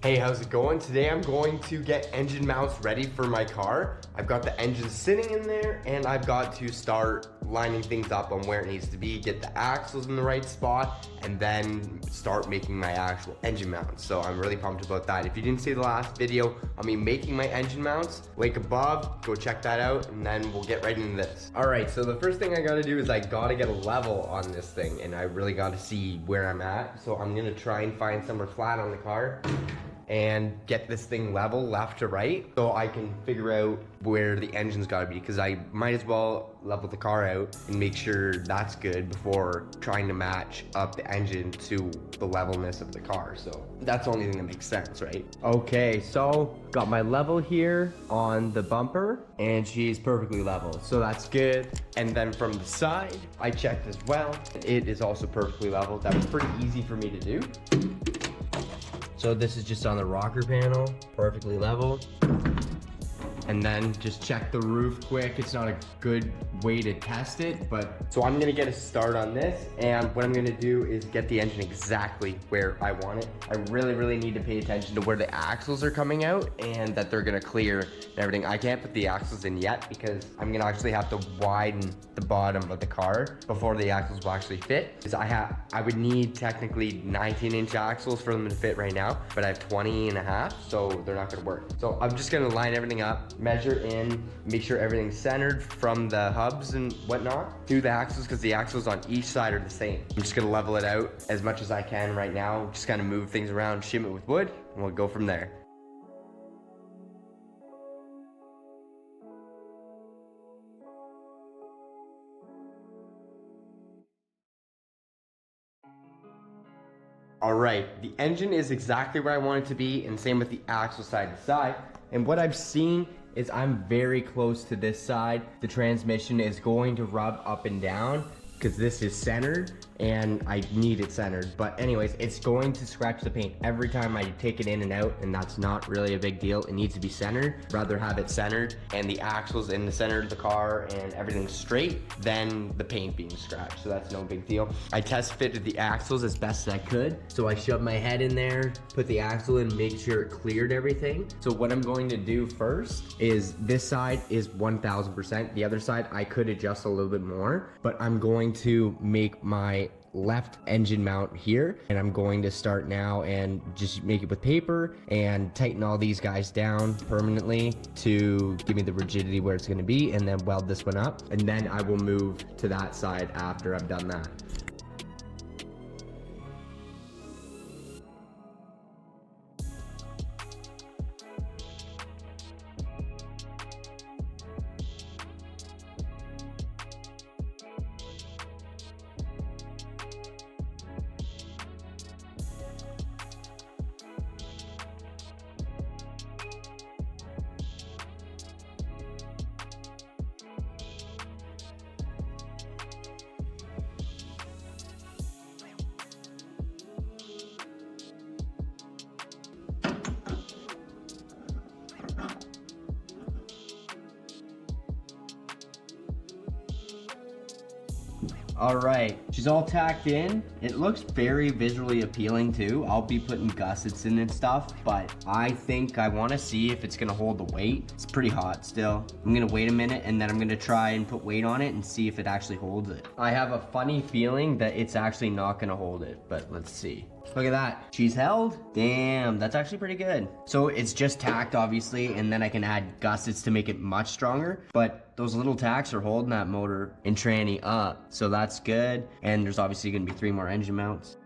Hey, how's it going? Today I'm going to get engine mounts ready for my car. I've got the engine sitting in there and I've got to start lining things up on where it needs to be, get the axles in the right spot, and then start making my actual engine mounts. So I'm really pumped about that. If you didn't see the last video on me making my engine mounts, link above, go check that out, and then we'll get right into this. All right, so the first thing I gotta do is I gotta get a level on this thing, and I really gotta see where I'm at. So I'm gonna try and find somewhere flat on the car and get this thing level left to right so I can figure out where the engine's got to be, because I might as well level the car out and make sure that's good before trying to match up the engine to the levelness of the car. So that's the only thing that makes sense, right? Okay, so got my level here on the bumper and she's perfectly level, so that's good. And then from the side I checked as well, it is also perfectly level. That was pretty easy for me to do. So this is just on the rocker panel, perfectly level. And then just check the roof quick. It's not a good way to test it, but so I'm gonna get a start on this, and what I'm gonna do is get the engine exactly where I want it. I really need to pay attention to where the axles are coming out and that they're gonna clear and everything. I can't put the axles in yet because I'm gonna actually have to widen the bottom of the car before the axles will actually fit. Because I would need technically 19-inch axles for them to fit right now, but I have 20 and a half, so they're not gonna work. So I'm just gonna line everything up, measure in, make sure everything's centered from the hubs and whatnot to the axles, because the axles on each side are the same. I'm just gonna level it out as much as I can right now, just kind of move things around, shim it with wood, and we'll go from there. All right, the engine is exactly where I want it to be, and same with the axle side to side. And what I've seen is I'm very close to this side. The transmission is going to rub up and down because this is centered and I need it centered. But anyways, it's going to scratch the paint every time I take it in and out, and that's not really a big deal. It needs to be centered. Rather have it centered and the axles in the center of the car and everything straight than the paint being scratched. So that's no big deal. I test fitted the axles as best as I could. So I shoved my head in there, put the axle in, make sure it cleared everything. So what I'm going to do first is this side is 1000%. The other side I could adjust a little bit more, but I'm going to make my left engine mount here, and I'm going to start now and just make it with paper and tighten all these guys down permanently to give me the rigidity where it's going to be, and then weld this one up, and then I will move to that side after I've done that. All right, she's all tacked in. It looks very visually appealing too. I'll be putting gussets in and stuff, but I think I want to see if it's gonna hold the weight. It's pretty hot still. I'm gonna wait a minute and then I'm gonna try and put weight on it and see if it actually holds it. I have a funny feeling that it's actually not gonna hold it, but let's see. Look at that, she's held. Damn, that's actually pretty good. So it's just tacked obviously, and then I can add gussets to make it much stronger, but those little tacks are holding that motor and tranny up, so that's good. And there's obviously gonna be 3 more engine mounts.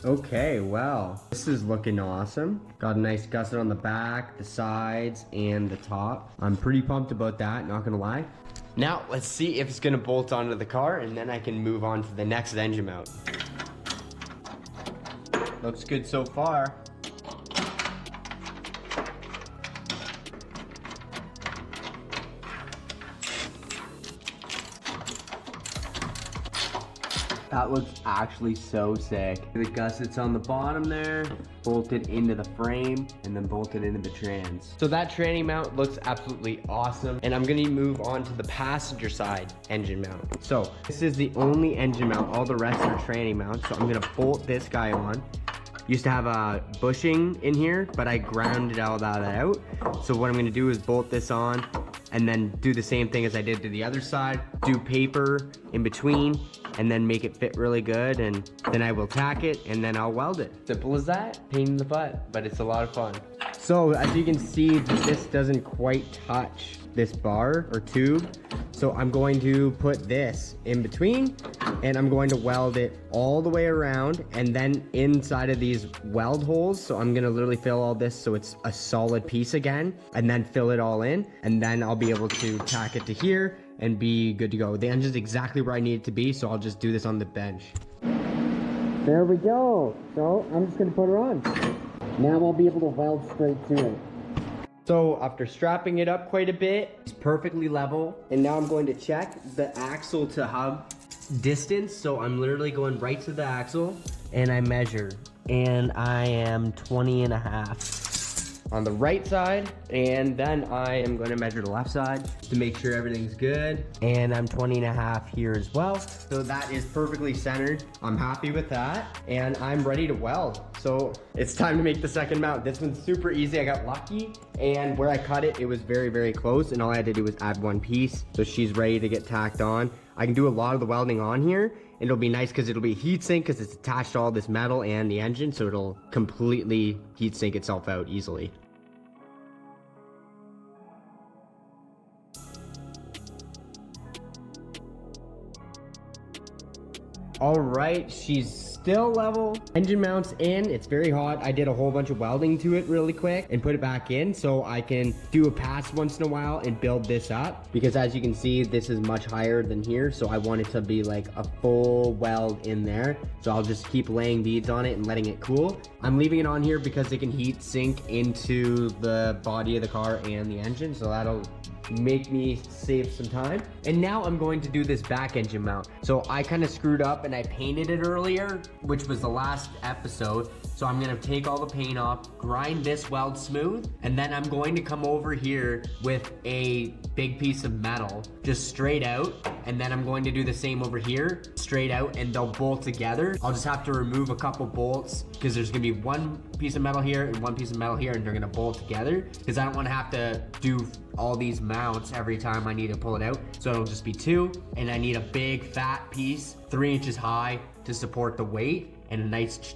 Okay, well, this is looking awesome. Got a nice gusset on the back, the sides, and the top. I'm pretty pumped about that, not gonna lie. Now, let's see if it's gonna bolt onto the car, and then I can move on to the next engine mount. Looks good so far. That looks actually so sick. The gussets on the bottom there, bolted into the frame, and then bolted into the trans. So that tranny mount looks absolutely awesome. And I'm gonna move on to the passenger side engine mount. So this is the only engine mount, all the rest are tranny mounts. So I'm gonna bolt this guy on. Used to have a bushing in here, but I grounded all that out. So what I'm gonna do is bolt this on and then do the same thing as I did to the other side. Do paper in between and then make it fit really good, and then I will tack it and then I'll weld it. Simple as that, pain in the butt, but it's a lot of fun. So as you can see, this doesn't quite touch this bar or tube. So I'm going to put this in between and I'm going to weld it all the way around and then inside of these weld holes. So I'm gonna literally fill all this so it's a solid piece again and then fill it all in, and then I'll be able to tack it to here and be good to go. The engine's exactly where I need it to be, so I'll just do this on the bench. There we go. So I'm just gonna put her on. Now I'll be able to weld straight to it. So after strapping it up quite a bit, it's perfectly level. And now I'm going to check the axle to hub distance. So I'm literally going right to the axle and I measure. And I am 20.5 on the right side. And then I am going to measure the left side to make sure everything's good. And I'm 20.5 here as well. So that is perfectly centered. I'm happy with that. And I'm ready to weld. So it's time to make the second mount. This one's super easy. I got lucky. And where I cut it, it was very, very close. And all I had to do was add one piece. So she's ready to get tacked on. I can do a lot of the welding on here. And it'll be nice because it'll be heat sink because it's attached to all this metal and the engine. So it'll completely heat sink itself out easily. All right, she's still level. Engine mounts in, it's very hot. I did a whole bunch of welding to it really quick and put it back in so I can do a pass once in a while and build this up. Because as you can see, this is much higher than here. So I want it to be like a full weld in there. So I'll just keep laying beads on it and letting it cool. I'm leaving it on here because it can heat sink into the body of the car and the engine. So that'll make me save some time. And now I'm going to do this back engine mount. So I kind of screwed up and I painted it earlier, which was the last episode. So I'm gonna take all the paint off, grind this weld smooth, and then I'm going to come over here with a big piece of metal, just straight out, and then I'm going to do the same over here, straight out, and they'll bolt together. I'll just have to remove a couple bolts because there's gonna be one piece of metal here and one piece of metal here, and they're gonna bolt together because I don't wanna have to do all these mounts every time I need to pull it out. So it'll just be two, and I need a big fat piece, 3 inches high to support the weight, and a nice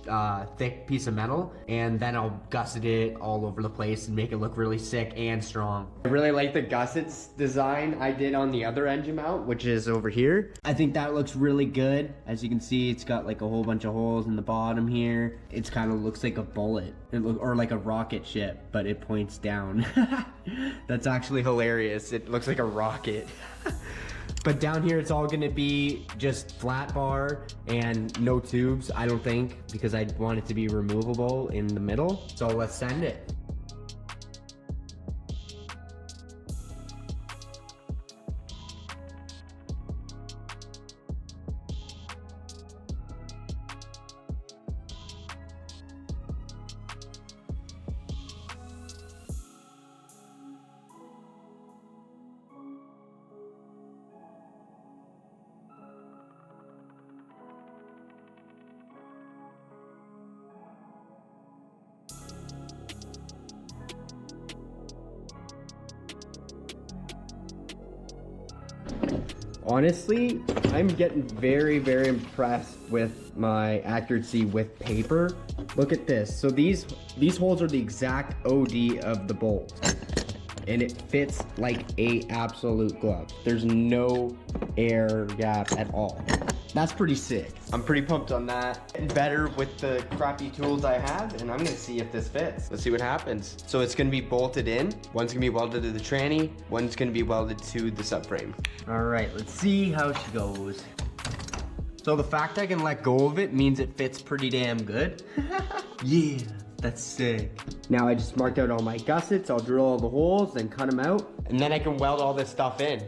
thick piece of metal, and then I'll gusset it all over the place and make it look really sick and strong. I really like the gussets design I did on the other engine mount, which is over here. I think that looks really good. As you can see, it's got like a whole bunch of holes in the bottom here. It's kind of looks like a bullet, or like a rocket ship, but it points down. That's actually hilarious. It looks like a rocket. But down here, it's all gonna be just flat bar and no tubes, I don't think, because I want it to be removable in the middle. So let's send it. Honestly, I'm getting very, very impressed with my accuracy with paper. Look at this. So these holes are the exact OD of the bolt, and it fits like a absolute glove. There's no air gap at all. That's pretty sick. I'm pretty pumped on that. Getting better with the crappy tools I have, and I'm gonna see if this fits. Let's see what happens. So it's gonna be bolted in. One's gonna be welded to the tranny. One's gonna be welded to the subframe. All right, let's see how she goes. So the fact I can let go of it means it fits pretty damn good. Yeah, that's sick. Now I just marked out all my gussets. I'll drill all the holes, then cut them out. And then I can weld all this stuff in.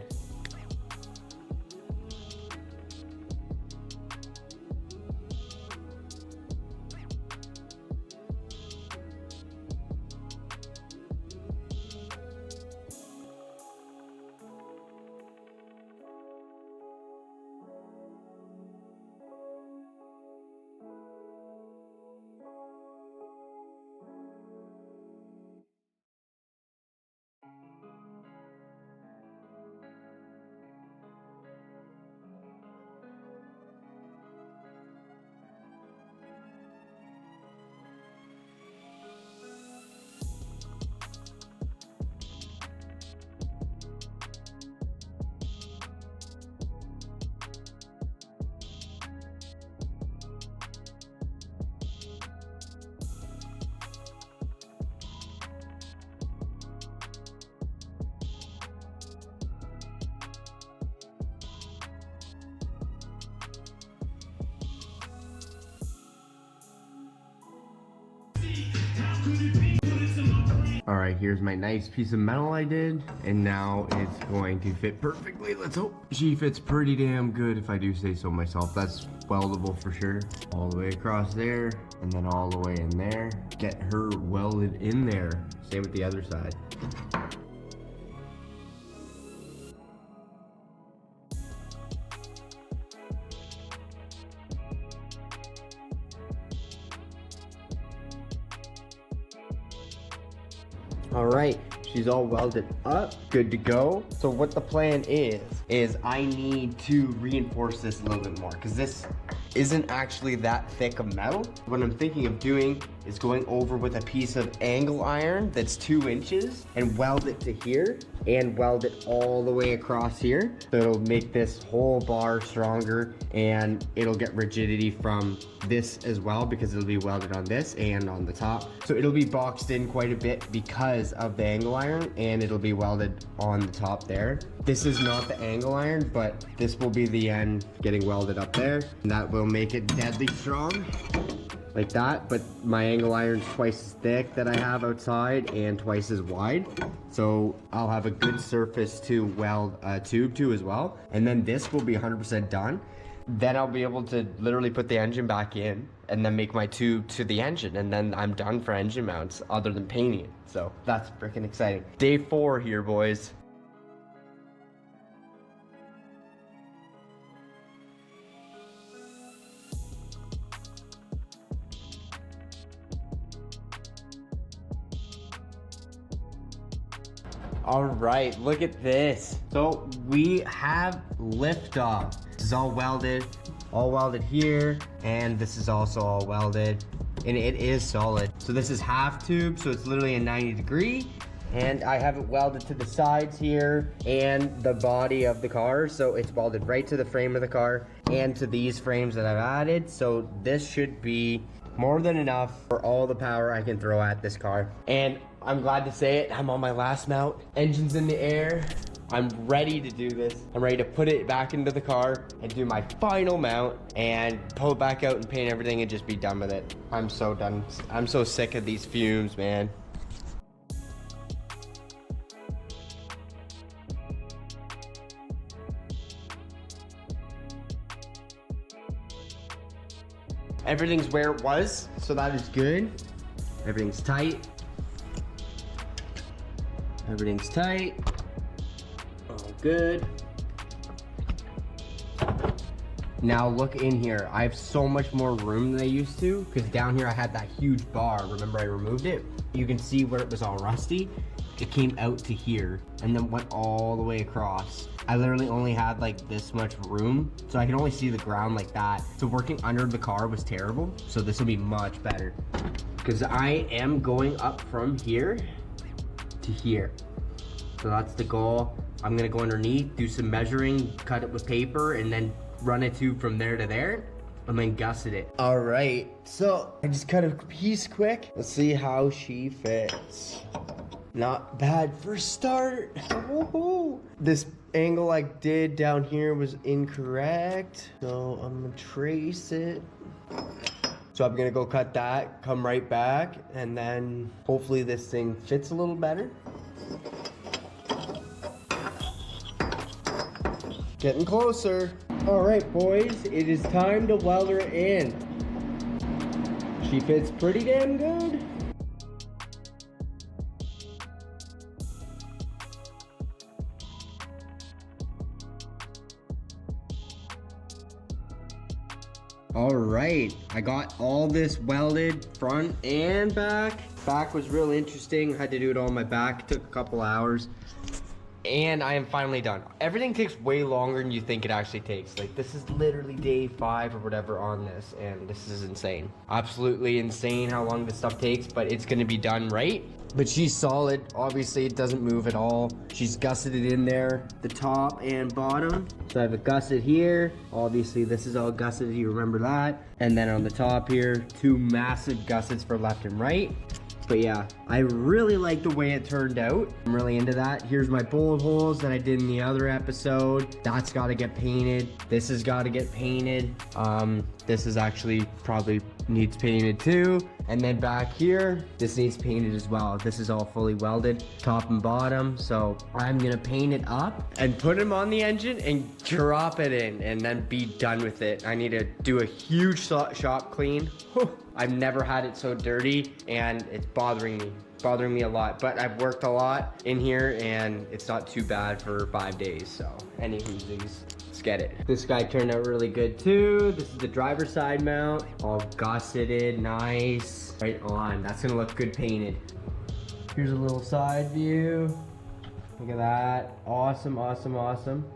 All right, here's my nice piece of metal I did, and now it's going to fit perfectly. Let's hope she fits pretty damn good, if I do say so myself. That's weldable for sure. All the way across there, and then all the way in there. Get her welded in there. Same with the other side. All right, she's all welded up, good to go. So what the plan is I need to reinforce this a little bit more because this isn't actually that thick of metal. What I'm thinking of doing is going over with a piece of angle iron that's 2 inches and weld it to here and weld it all the way across here. So it'll make this whole bar stronger and it'll get rigidity from this as well because it'll be welded on this and on the top. So it'll be boxed in quite a bit because of the angle iron and it'll be welded on the top there. This is not the angle iron, but this will be the end getting welded up there. And that will make it deadly strong. Like that, but my angle iron's twice as thick that I have outside and twice as wide. So I'll have a good surface to weld a tube to as well. And then this will be 100% done. Then I'll be able to literally put the engine back in and then make my tube to the engine. And then I'm done for engine mounts other than painting it. So that's freaking exciting. Day 4 here, boys. All right, look at this. So we have liftoff. This is all welded here, and this is also all welded, and it is solid. So this is half tube, so it's literally a 90 degree, and I have it welded to the sides here and the body of the car, so it's welded right to the frame of the car and to these frames that I've added. So this should be more than enough for all the power I can throw at this car. And I'm glad to say it, I'm on my last mount. Engine's in the air. I'm ready to do this. I'm ready to put it back into the car and do my final mount and pull it back out and paint everything and just be done with it. I'm so done. I'm so sick of these fumes, man. Everything's where it was, so that is good. Everything's tight. Everything's tight. All good. Now look in here. I have so much more room than I used to because down here I had that huge bar. Remember I removed it? You can see where it was all rusty. It came out to here and then went all the way across. I literally only had like this much room, so I can only see the ground like that. So working under the car was terrible. So this will be much better because I am going up from here to here. So that's the goal. I'm gonna go underneath, do some measuring, cut it with paper, and then run a tube from there to there, and then gusset it. All right, so I just cut a piece quick. Let's see how she fits. Not bad for start. Woohoo. This angle I did down here was incorrect. So I'm gonna trace it. So I'm gonna go cut that, come right back, and then hopefully this thing fits a little better. Getting closer. All right, boys, it is time to weld her in. She fits pretty damn good. All right, I got all this welded front and back. Back was real interesting. I had to do it all on my back. It took a couple hours. And I am finally done. Everything takes way longer than you think it actually takes. Like, this is literally day 5 or whatever on this, and this is insane. Absolutely insane how long this stuff takes, but it's gonna be done right. But she's solid. Obviously, it doesn't move at all. She's gusseted in there, the top and bottom. So I have a gusset here. Obviously, this is all gusseted, you remember that. And then on the top here, 2 massive gussets for left and right. But yeah, I really like the way it turned out. I'm really into that. Here's my bullet holes that I did in the other episode. That's got to get painted. This has got to get painted. This is actually probably needs painted too. And then back here, this needs painted as well. This is all fully welded, top and bottom. So I'm gonna paint it up and put them on the engine and drop it in and then be done with it. I need to do a huge shop clean. I've never had it so dirty and it's bothering me a lot, but I've worked a lot in here and it's not too bad for 5 days. So anywho's, let's get it. This guy turned out really good too. This is the driver's side mount, all gusseted, nice. Right on, that's gonna look good painted. Here's a little side view. Look at that, awesome, awesome, awesome.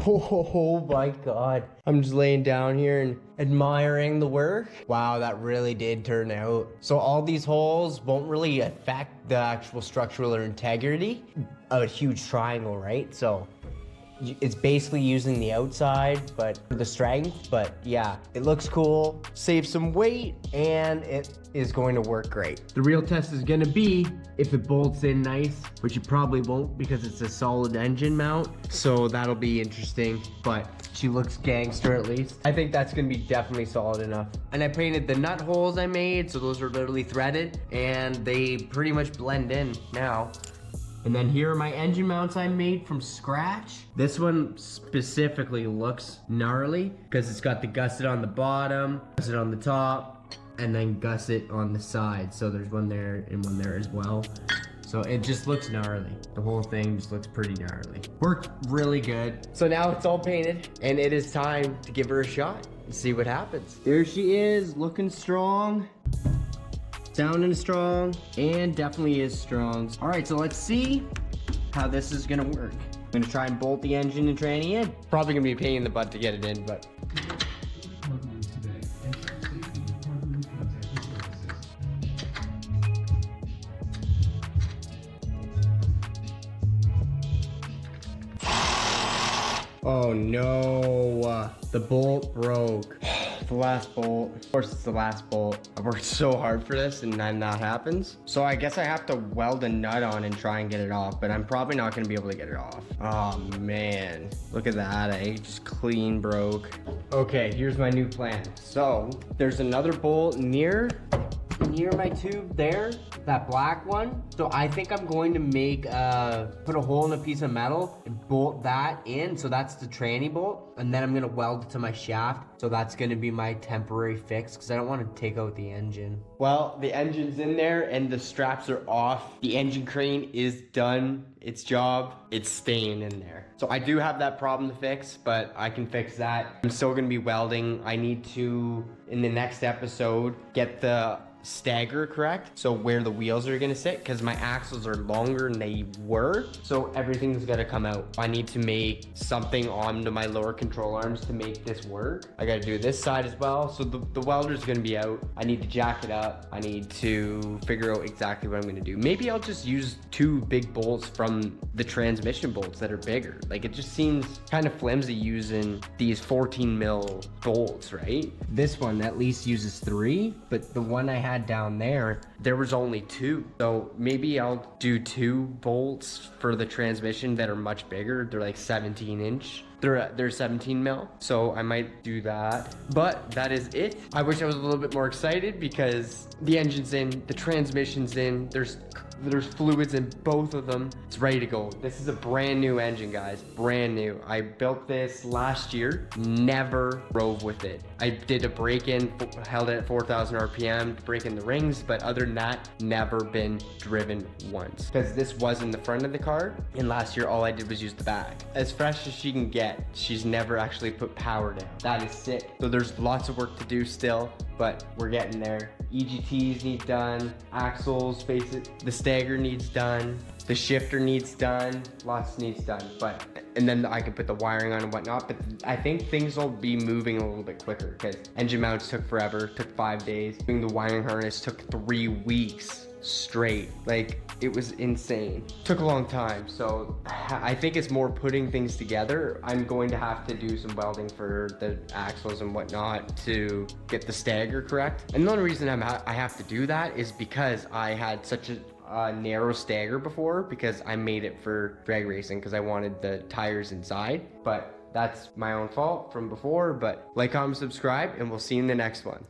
Oh my God. I'm just laying down here and admiring the work. Wow, that really did turn out. So all these holes won't really affect the actual structural integrity of a huge triangle, right? So it's basically using the outside, but for the strength, but yeah, it looks cool, saves some weight, and it is going to work great. The real test is gonna be if it bolts in nice, which it probably won't because it's a solid engine mount, so that'll be interesting, but she looks gangster at least. I think that's gonna be definitely solid enough. And I painted the nut holes I made, so those are literally threaded, and they pretty much blend in now. And then here are my engine mounts I made from scratch. This one specifically looks gnarly because it's got the gusset on the bottom, gusset on the top, and then gusset on the side. So there's one there and one there as well. So it just looks gnarly. The whole thing just looks pretty gnarly. Worked really good. So now it's all painted and it is time to give her a shot and see what happens. There she is, looking strong. Sounding strong, and definitely is strong. All right, so let's see how this is gonna work. I'm gonna try and bolt the engine and tranny in. Probably gonna be a pain in the butt to get it in, but. Oh no, the bolt broke. The last bolt. Of course it's the last bolt. I've worked so hard for this and then that happens. So I guess I have to weld a nut on and try and get it off, but I'm probably not gonna be able to get it off. Oh man, look at that, eh? Just clean broke. Okay, here's my new plan. So there's another bolt near my tube there, that black one. So I think I'm going to make put a hole in a piece of metal and bolt that in. So that's the tranny bolt, and then I'm gonna weld it to my shaft. So that's gonna be my temporary fix because I don't want to take out the engine. Well, the engine's in there and the straps are off. The engine crane is done its job. It's staying in there. So I do have that problem to fix, but I can fix that. I'm still gonna be welding. I need to, in the next episode, get the stagger correct, so where the wheels are gonna sit, because my axles are longer than they were, so everything's gonna come out. I need to make something onto my lower control arms to make this work. I gotta do this side as well, so the welder's gonna be out. I need to jack it up. I need to figure out exactly what I'm gonna do. Maybe I'll just use 2 big bolts from the transmission bolts that are bigger. Like, it just seems kind of flimsy using these 14 mil bolts, right? This one at least uses 3, but the one I had down there was only 2. So maybe I'll do 2 bolts for the transmission that are much bigger. They're like 17 inch. They're 17 mil, so I might do that. But that is it. I wish I was a little bit more excited because the engine's in, the transmission's in, there's fluids in both of them. It's ready to go. This is a brand new engine, guys. Brand new. I built this last year, never drove with it. I did a break-in, held it at 4,000 RPM to break in the rings, but other than that, never been driven once. Because this was in the front of the car, and last year all I did was use the back. As fresh as she can get, she's never actually put power down. That is sick. So there's lots of work to do still, but we're getting there. EGTs need done, axles, the stagger needs done, the shifter needs done, lots needs done, and then I can put the wiring on and whatnot, but I think things will be moving a little bit quicker because engine mounts took forever, took 5 days. Doing the wiring harness took 3 weeks straight. Like, it was insane. Took a long time, so I think it's more putting things together. I'm going to have to do some welding for the axles and whatnot to get the stagger correct. And the only reason I have to do that is because I had such a narrow stagger before, because I made it for drag racing because I wanted the tires inside. But that's my own fault from before. But like, comment, subscribe, and we'll see you in the next one.